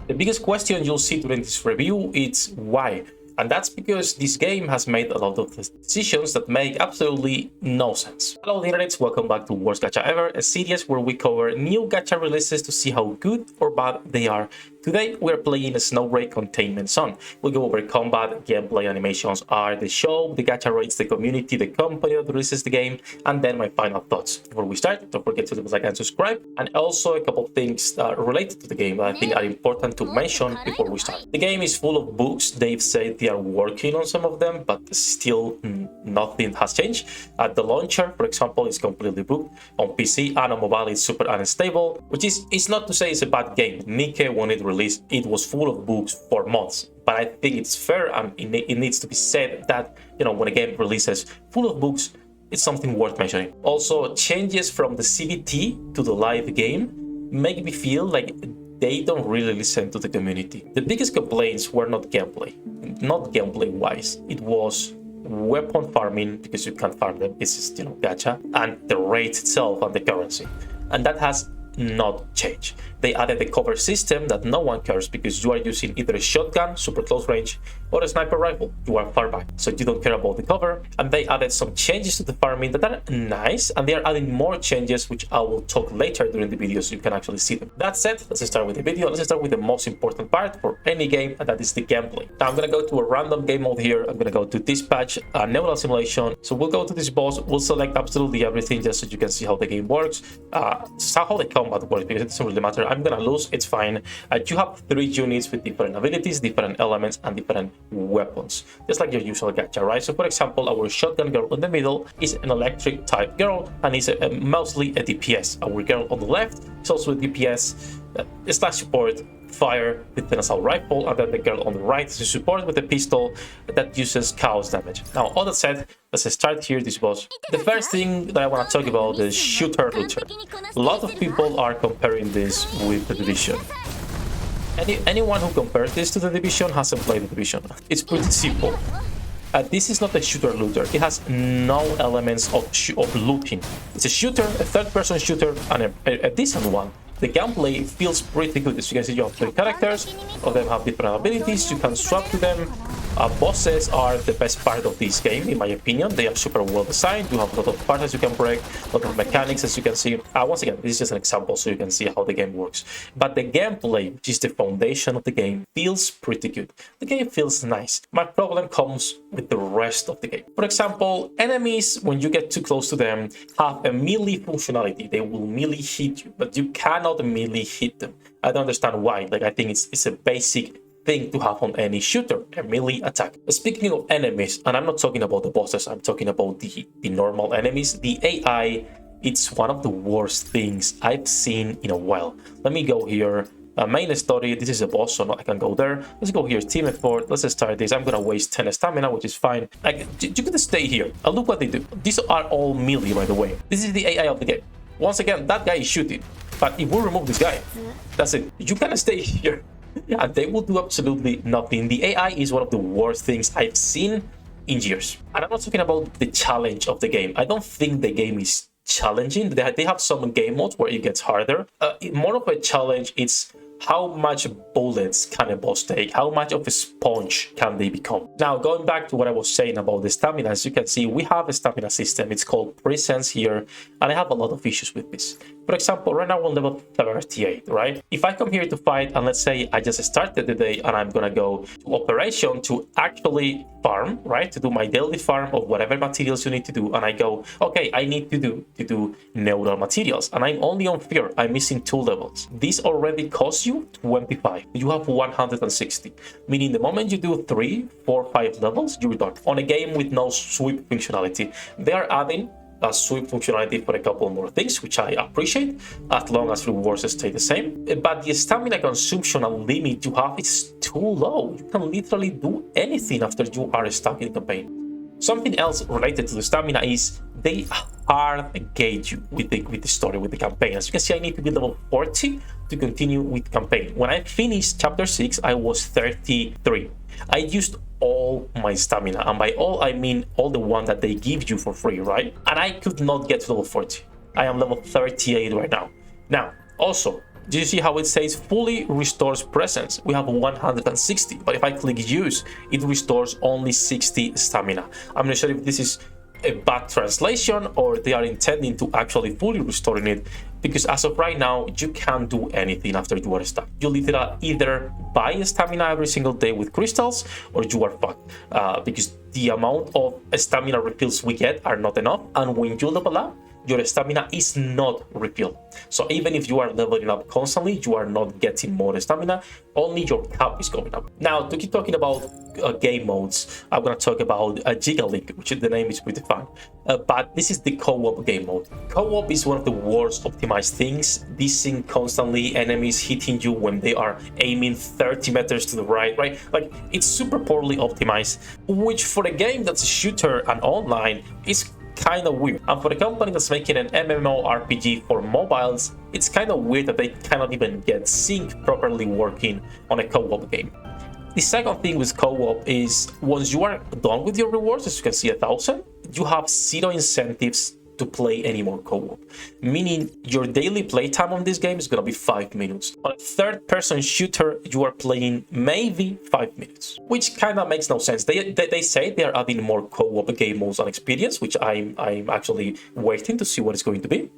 The biggest question you'll see during this review is why. And that's because this game has made a lot of decisions that make absolutely no sense. Hello internets, welcome back to Worst Gacha Ever, a series where we cover new gacha releases to see how good or bad they are. Today we're playing Snowbreak Containment Zone. We'll go over combat, gameplay, animations, art, the show, the gacha rates, the community, the company that releases the game, and then my final thoughts. Before we start, don't forget to leave a like and subscribe, and also a couple of things related to the game that I think are important to mention before we start. The game is full of bugs. They've said they are working on some of them, but still nothing has changed. The launcher, for example, is completely bugged. On PC and on mobile it's super unstable, which is not to say it's a bad game. Nikke, when it released, it was full of bugs for months, but I think it's fair and it needs to be said that, you know, when a game releases full of bugs, it's something worth mentioning. Also, changes from the CBT to the live game make me feel like they don't really listen to the community. The biggest complaints were not gameplay wise. It was weapon farming, because you can't farm them. It's just, you know, gacha, and the rate itself and the currency, and that has not changed. They added the cover system that no one cares because you are using either a shotgun, super close range, or a sniper rifle. You are far back, so you don't care about the cover. And they added some changes to the farming that are nice, and they are adding more changes, which I will talk later during the video so you can actually see them. That said, let's start with the video. Let's start with the most important part for any game, and that is the gameplay. Now I'm gonna go to a random game mode here. I'm gonna go to dispatch, neural simulation. So we'll go to this boss, we'll select absolutely everything just so you can see how the game works, how the combat works, because it doesn't really matter. I'm gonna lose, it's fine. You have 3 units with different abilities, different elements, and different weapons, just like your usual gacha, right? So for example, our shotgun girl in the middle is an electric type girl and is mostly a DPS. Our girl on the left is also a DPS slash support, fire with an assault rifle, and then the girl on the right is a support with a pistol that uses chaos damage. Now, all that said, let's start here this boss. The first thing that I want to talk about is shooter looter. A lot of people are comparing this with the Division. Anyone who compares this to the Division hasn't played the Division. It's pretty simple. This is not a shooter looter. It has no elements of looting. It's a shooter, a third-person shooter, and a decent one. The gameplay feels pretty good. As you can see, you have 3 characters. All of them have different abilities. You can swap to them. Bosses are the best part of this game, in my opinion. They are super well designed. You have a lot of parts you can break, a lot of mechanics, as you can see. Once again, this is just an example so you can see how the game works. But the gameplay, which is the foundation of the game, feels pretty good. The game feels nice. My problem comes with the rest of the game. For example, enemies, when you get too close to them, have a melee functionality. They will melee hit you, but you cannot melee hit them. I don't understand why. Like, I think it's a basic thing to have on any shooter, a melee attack. Speaking of enemies, and I'm not talking about the bosses, I'm talking about the normal enemies, the AI, it's one of the worst things I've seen in a while. Let me go here. Main story, this is a boss, so I can go there. Let's go here, team effort. Let's start this. I'm gonna waste 10 stamina, which is fine. Like, you can stay here and look what they do. These are all melee, by the way. This is the AI of the game. Once again, that guy is shooting, but if we remove this guy, that's it. You can stay here. Yeah, they will do absolutely nothing. The AI is one of the worst things I've seen in years. And I'm not talking about the challenge of the game. I don't think the game is challenging. They have some game modes where it gets harder. More of a challenge, it's how much bullets can a boss take? How much of a sponge can they become? Now, going back to what I was saying about the stamina, as you can see, we have a stamina system. It's called Presence here, and I have a lot of issues with this. For example, right now we're on level 38, right? If I come here to fight, and let's say I just started the day and I'm gonna go to operation to actually farm, right? To do my daily farm of whatever materials you need to do, and I go, okay, I need to do neural materials, and I'm only on fear. I'm missing 2 levels. This already costs you 25. You have 160, meaning the moment you do 3, 4, 5 levels, you're done. On a game with no sweep functionality, they are adding a sweep functionality for a couple more things, which I appreciate, as long as rewards stay the same. But the stamina consumption and limit you have is too low. You can literally do anything after you are stuck in the campaign. Something else related to the stamina is they hard engage you with the story, with the campaign. As you can see, I need to be level 40 to continue with campaign. When I finished chapter 6, I was 33. I used all my stamina, and by all I mean all the one that they give you for free, right? And I could not get to level 40. I am level 38 right now. Now, also, Do you see how it says fully restores presence? We have 160, but if I click use, it restores only 60 stamina. I'm not sure if this is a bad translation or they are intending to actually fully restoring it, because as of right now you can't do anything after you are stuck. You literally either buy stamina every single day with crystals or you are fucked, because the amount of stamina refills we get are not enough, and when you level up, your stamina is not refilled. So even if you are leveling up constantly, you are not getting more stamina, only your cap is going up. Now, to keep talking about game modes, I'm going to talk about Giga League, which the name is pretty fun. But this is the co-op game mode. Co-op is one of the worst optimized things. Dissing constantly, enemies hitting you when they are aiming 30 meters to the right? Like, it's super poorly optimized, which for a game that's a shooter and online is kind of weird. And for a company that's making an MMORPG for mobiles, it's kind of weird that they cannot even get sync properly working on a co-op game. The second thing with co-op is once you are done with your rewards, as you can see 1,000, you have zero incentives to play any more co-op, meaning your daily playtime on this game is going to be 5 minutes. On a third-person shooter, you are playing maybe 5 minutes, which kind of makes no sense. They say they are adding more co-op game modes and experience, which I'm actually waiting to see what it's going to be.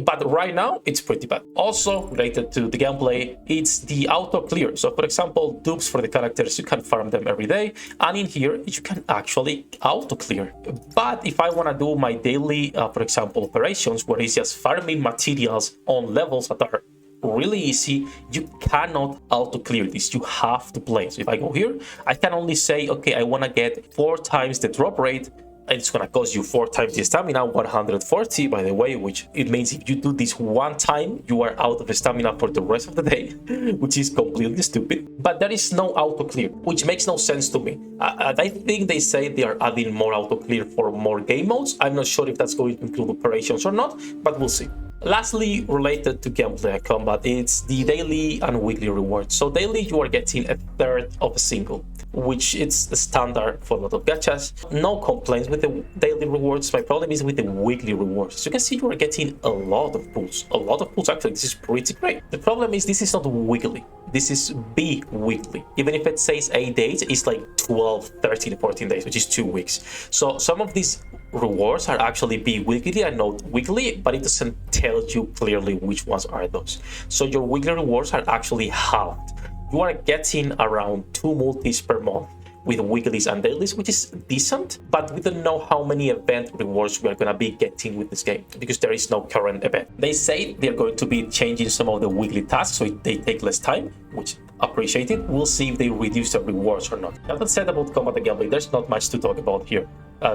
But right now, it's pretty bad. Also, related to the gameplay, it's the auto clear. So, for example, dupes for the characters, you can farm them every day. And in here, you can actually auto clear. But if I want to do my daily, for example, operations, where it's just farming materials on levels that are really easy, you cannot auto clear this. You have to play. So if I go here, I can only say, okay, I want to get 4 times the drop rate. It's gonna cost you 4 times the stamina, 140 by the way, which it means if you do this one time, you are out of stamina for the rest of the day, which is completely stupid. But there is no auto clear, which makes no sense to me. I think they say they are adding more auto clear for more game modes. I'm not sure if that's going to include operations or not, but we'll see. Lastly, related to gameplay and combat, it's the daily and weekly rewards. So daily, you are getting a third of a single, which is the standard for a lot of gachas. No complaints with the daily rewards. My problem is with the weekly rewards. As you can see, you are getting a lot of pulls. A lot of pulls, actually. This is pretty great. The problem is this is not weekly. This is bi-weekly. Even if it says 8 days, it's like 12, 13, 14 days, which is 2 weeks. So some of these rewards are actually bi-weekly and not weekly, but it doesn't tell you clearly which ones are those. So your weekly rewards are actually halved. You are getting around 2 multis per month with weeklies and dailies, which is decent, but we don't know how many event rewards we are going to be getting with this game because there is no current event. They say they're going to be changing some of the weekly tasks so they take less time, which appreciate it. We'll see if they reduce the rewards or not. Now that said about combat and gameplay, there's not much to talk about here.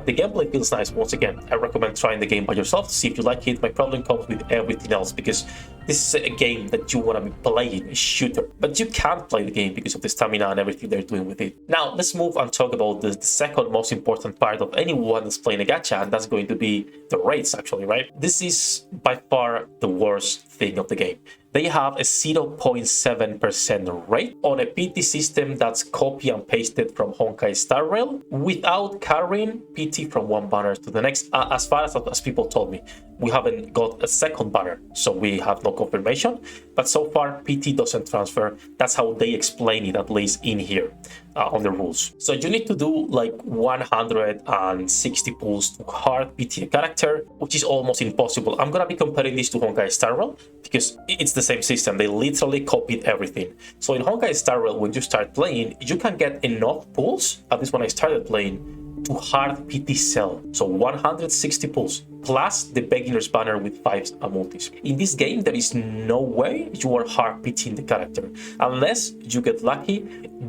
The gameplay feels nice. Once again, I recommend trying the game by yourself to see if you like it. My problem comes with everything else because this is a game that you want to be playing, a shooter, but you can't play the game because of the stamina and everything they're doing with it. Now let's move and talk about the second most important part of anyone that's playing a gacha, and that's going to be the rates actually, right? This is by far the worst thing of the game. They have a 0.7% rate on a PT system that's copy and pasted from Honkai Star Rail without carrying PT from one banner to the next. As far as people told me, we haven't got a second banner, so we have no confirmation. But so far, PT doesn't transfer. That's how they explain it, at least in here on the rules. So you need to do like 160 pulls to hard PT a character, which is almost impossible. I'm gonna be comparing this to Honkai Star Rail because it's the same system. They literally copied everything. So in Honkai Star Rail, when you start playing, you can get enough pulls, at least when I started playing, to hard PT cell. So 160 pulls plus the beginner's banner with 5 multis. In this game, there is no way you are hard PTing the character unless you get lucky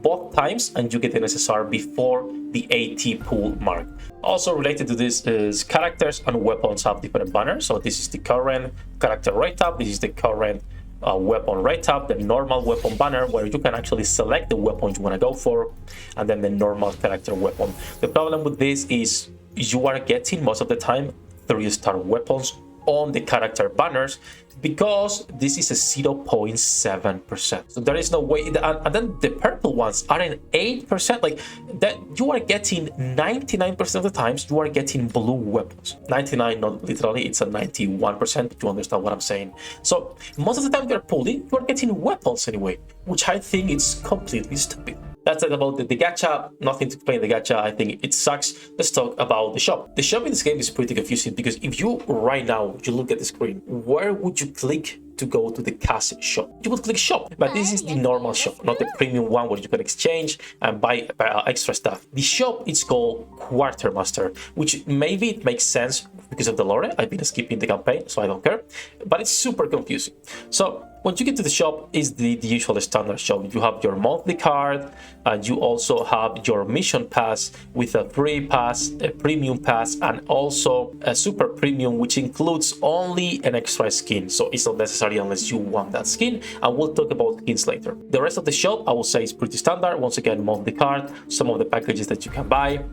both times and you get an SSR before the 80 pull mark. Also related to this is characters and weapons have different banners. So this is the current character rate tab. This is the current weapon rate tab, the normal weapon banner where you can actually select the weapon you want to go for, and then the normal character weapon. The problem with this is you are getting most of the time 3-star weapons on the character banners because this is a 0.7%. So there is no way. And then the purple ones are an 8%. Like that, you are getting 99% of the times you are getting blue weapons. 99, not literally, it's a 91%. But you understand what I'm saying. So most of the time they're pulling, you are getting weapons anyway, which I think is completely stupid. That's it about the gacha. Nothing to explain the gacha. I think it sucks. Let's talk about the shop. The shop in this game is pretty confusing because if you right now you look at the screen, where would you click to go to the cash shop? You would click shop, but this is the normal shop, not the premium one where you can exchange and buy extra stuff. The shop is called Quartermaster, which maybe it makes sense because of the lore. I've been skipping the campaign, so I don't care, but it's super confusing. So when you get to the shop, is the usual standard shop. You have your monthly card, and you also have your mission pass with a free pass, a premium pass, and also a super premium, which includes only an extra skin. So it's not necessary unless you want that skin, and we'll talk about skins later. The rest of the shop, I will say, is pretty standard. Once again, monthly card, some of the packages that you can buy.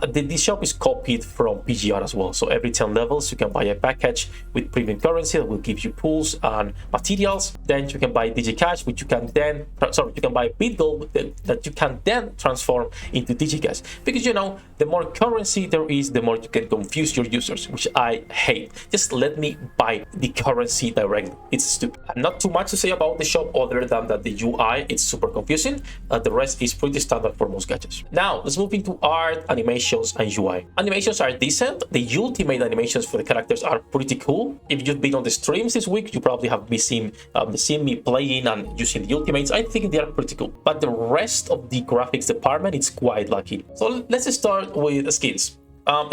This shop is copied from PGR as well. So every 10 levels, you can buy a package with premium currency that will give you pools and materials. Then you can buy DigiCash, which you can then, you can buy BitGold that you can then transform into DigiCash. Because, you know, the more currency there is, the more you can confuse your users, which I hate. Just let me buy the currency directly. It's stupid. And not too much to say about the shop other than that the UI, it's super confusing. The rest is pretty standard for most gachas. Now, let's move into art, animations, and UI. Animations are decent. The ultimate animations for the characters are pretty cool. If you've been on the streams this week, you probably have been seen me playing and using the ultimates. I think they are pretty cool. But the rest of the graphics department is quite lucky. So let's start with skins.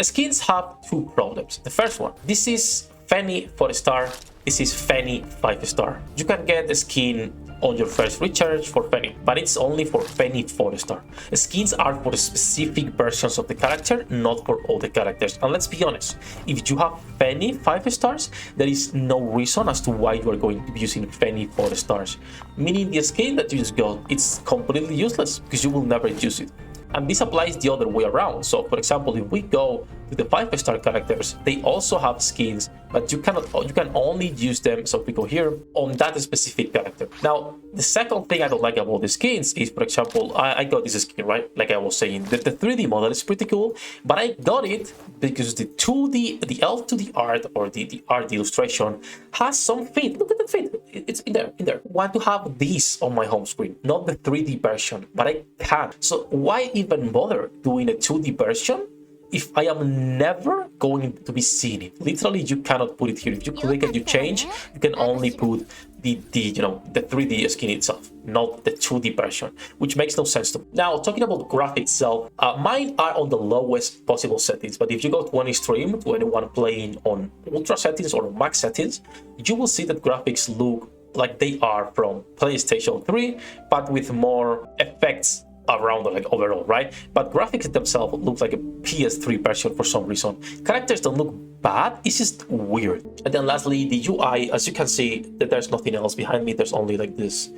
Skins have two problems. The first one, this is Fanny 4-star. This is Fanny 5-star. You can get a skin on your first recharge for Fanny, but it's only for Fanny 4-star. Skins are for specific versions of the character, not for all the characters. And let's be honest, if you have Fanny 5-stars, there is no reason as to why you are going to be using Fanny 4-stars. Meaning the skin that you just got, it's completely useless because you will never use it. And this applies the other way around. So for example, if we go to the 5-star characters, they also have skins, but you can only use them. So if we go here on that specific character. Now, the second thing I don't like about the skins is, for example, I got this skin, right? Like I was saying, the 3D model is pretty cool, but I got it because the 2D, the L2D art or the art illustration has some fit. Look at the fit. It's in there. I want to have this on my home screen, not the 3D version, but I can't. So why even bother doing a 2D version if I am never going to be seeing it? Literally, you cannot put it here. If you click and you change, you can only put the 3D skin itself, not the 2D version, which makes no sense to me. Now, talking about graphics itself, mine are on the lowest possible settings, but if you go to any stream, to anyone playing on ultra settings or max settings, you will see that graphics look like they are from PlayStation 3, but with more effects around, like overall, right? But graphics themselves look like a PS3 version for some reason. Characters don't look bad, it's just weird. And then lastly, the UI, as you can see, that there's nothing else behind me. There's only like this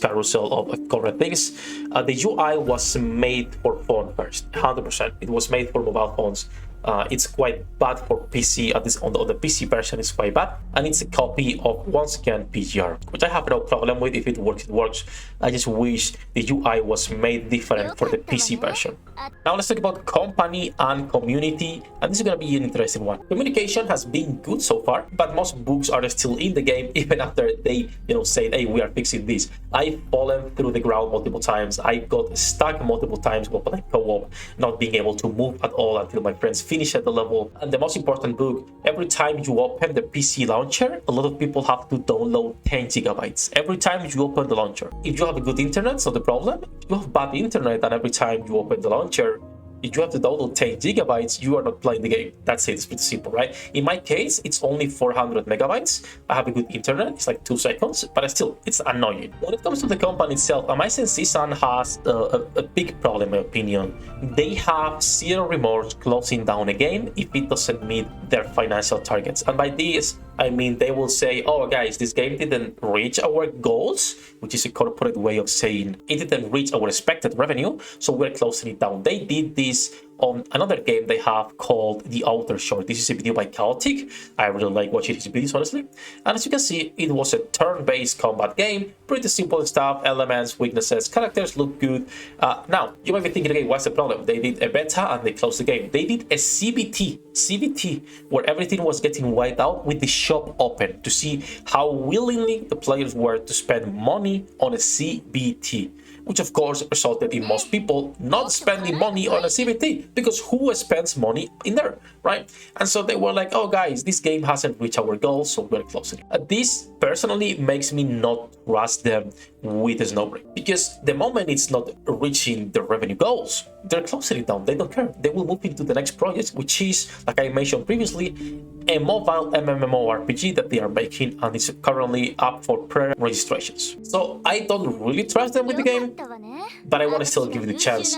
carousel of current things. The UI was made for phone first, 100%. It was made for mobile phones. It's quite bad for PC, at least on the PC version it's quite bad, and it's a copy of, once again, PGR, which I have no problem with. If it works, it works. I just wish the UI was made different for the PC version. Now let's talk about company and community, and this is going to be an interesting one. Communication has been good so far, but most bugs are still in the game even after they say, hey, we are fixing this. I've fallen through the ground multiple times. I got stuck multiple times while playing co-op, not being able to move at all until my friends finish at the level. And the most important bug, every time you open the PC launcher, a lot of people have to download 10 gigabytes every time you open the launcher. If you have a good internet, it's not the problem. If you have bad internet and every time you open the launcher, if you have to download 10 gigabytes, you are not playing the game. That's it. It's pretty simple, right? In my case, it's only 400 megabytes. I have a good internet. It's like 2 seconds, but still, it's annoying. When it comes to the company itself, Amazing Season has a big problem, in my opinion. They have zero remorse closing down a game if it doesn't meet their financial targets. And by this, I mean, they will say, oh, guys, this game didn't reach our goals, which is a corporate way of saying it didn't reach our expected revenue, so we're closing it down. They did this on another game they have called The Outer Shore. This is a video by Chaotic. I really like watching his videos, honestly. And as you can see, it was a turn-based combat game. Pretty simple stuff, elements, weaknesses, characters look good. Now, you might be thinking, okay, what's the problem? They did a beta and they closed the game. They did a CBT, where everything was getting wiped out with the shop open to see how willingly the players were to spend money on a CBT. Which of course resulted in most people not spending money on a CBT, because who spends money in there, right? And so they were like, oh guys, this game hasn't reached our goals, so we're closing it. This personally makes me not trust them with Snowbreak, because the moment it's not reaching the revenue goals, they're closing it down. They don't care. They will move into the next project, which is, like I mentioned previously, a mobile MMORPG that they are making, and it's currently up for pre-registrations. So I don't really trust them with the game, but I want to still give it a chance.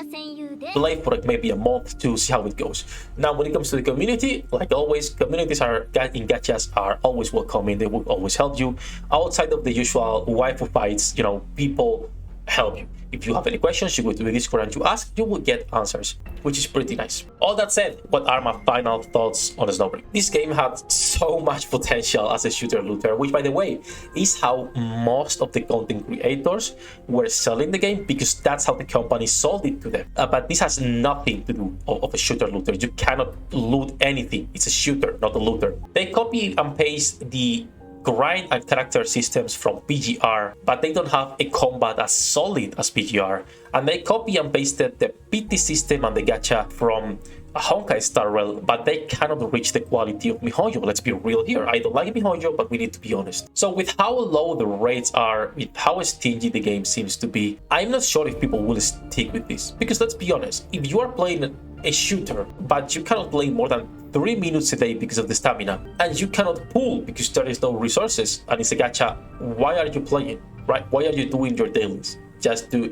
Play for like maybe a month to see how it goes. Now, when it comes to the community, like always, communities in gachas are always welcoming. They will always help you. Outside of the usual waifu fights, you know, people help you. If you have any questions, you go to the Discord and you ask, you will get answers, which is pretty nice. All that said, what are my final thoughts on Snowbreak? This game had so much potential as a shooter looter, which, by the way, is how most of the content creators were selling the game, because that's how the company sold it to them. But this has nothing to do of a shooter looter. You cannot loot anything. It's a shooter, not a looter. They copy and paste the grind and character systems from PGR, but they don't have a combat as solid as PGR. And they copy and pasted the PT system and the gacha from a Honkai Star Rail, but they cannot reach the quality of MiHoYo. Let's be real here. I don't like MiHoYo, but we need to be honest. So with how low the rates are, with how stingy the game seems to be, I'm not sure if people will stick with this. Because let's be honest, if you are playing a shooter, but you cannot play more than 3 minutes a day because of the stamina, and you cannot pull because there is no resources, and it's a gacha, why are you playing, right? Why are you doing your dailies? Just to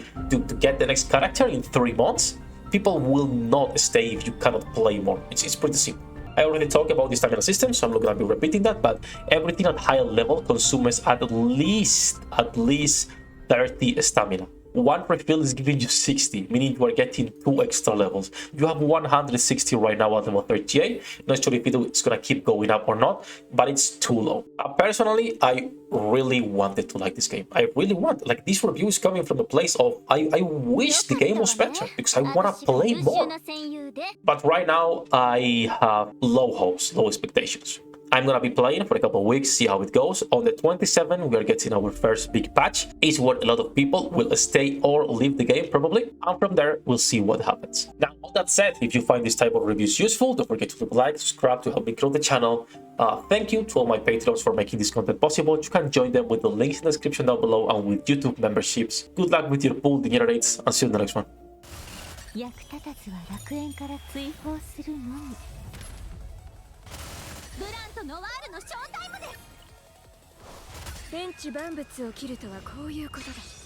get the next character in 3 months? People will not stay if you cannot play more. It's pretty simple. I already talked about the stamina system, so I'm not going to be repeating that, but everything at higher level consumes at least 30 stamina. One refill is giving you 60, meaning you are getting 2 extra levels. You have 160 right now at level 38. Not sure if it's going to keep going up or not, but it's too low. Personally, I really wanted to like this game. I really want. Like, this review is coming from the place of I wish the game was better, because I want to play more. But right now, I have low hopes, low expectations. I'm gonna be playing for a couple of weeks, see how it goes. On the 27th, we are getting our first big patch. It's where a lot of people will stay or leave the game, probably. And from there, we'll see what happens. Now, all that said, if you find this type of reviews useful, don't forget to like, subscribe to help me grow the channel. Thank you to all my patrons for making this content possible. You can join them with the links in the description down below and with YouTube memberships. Good luck with your pool generates, and see you in the next one.天地万物を切るとはこういうことだ。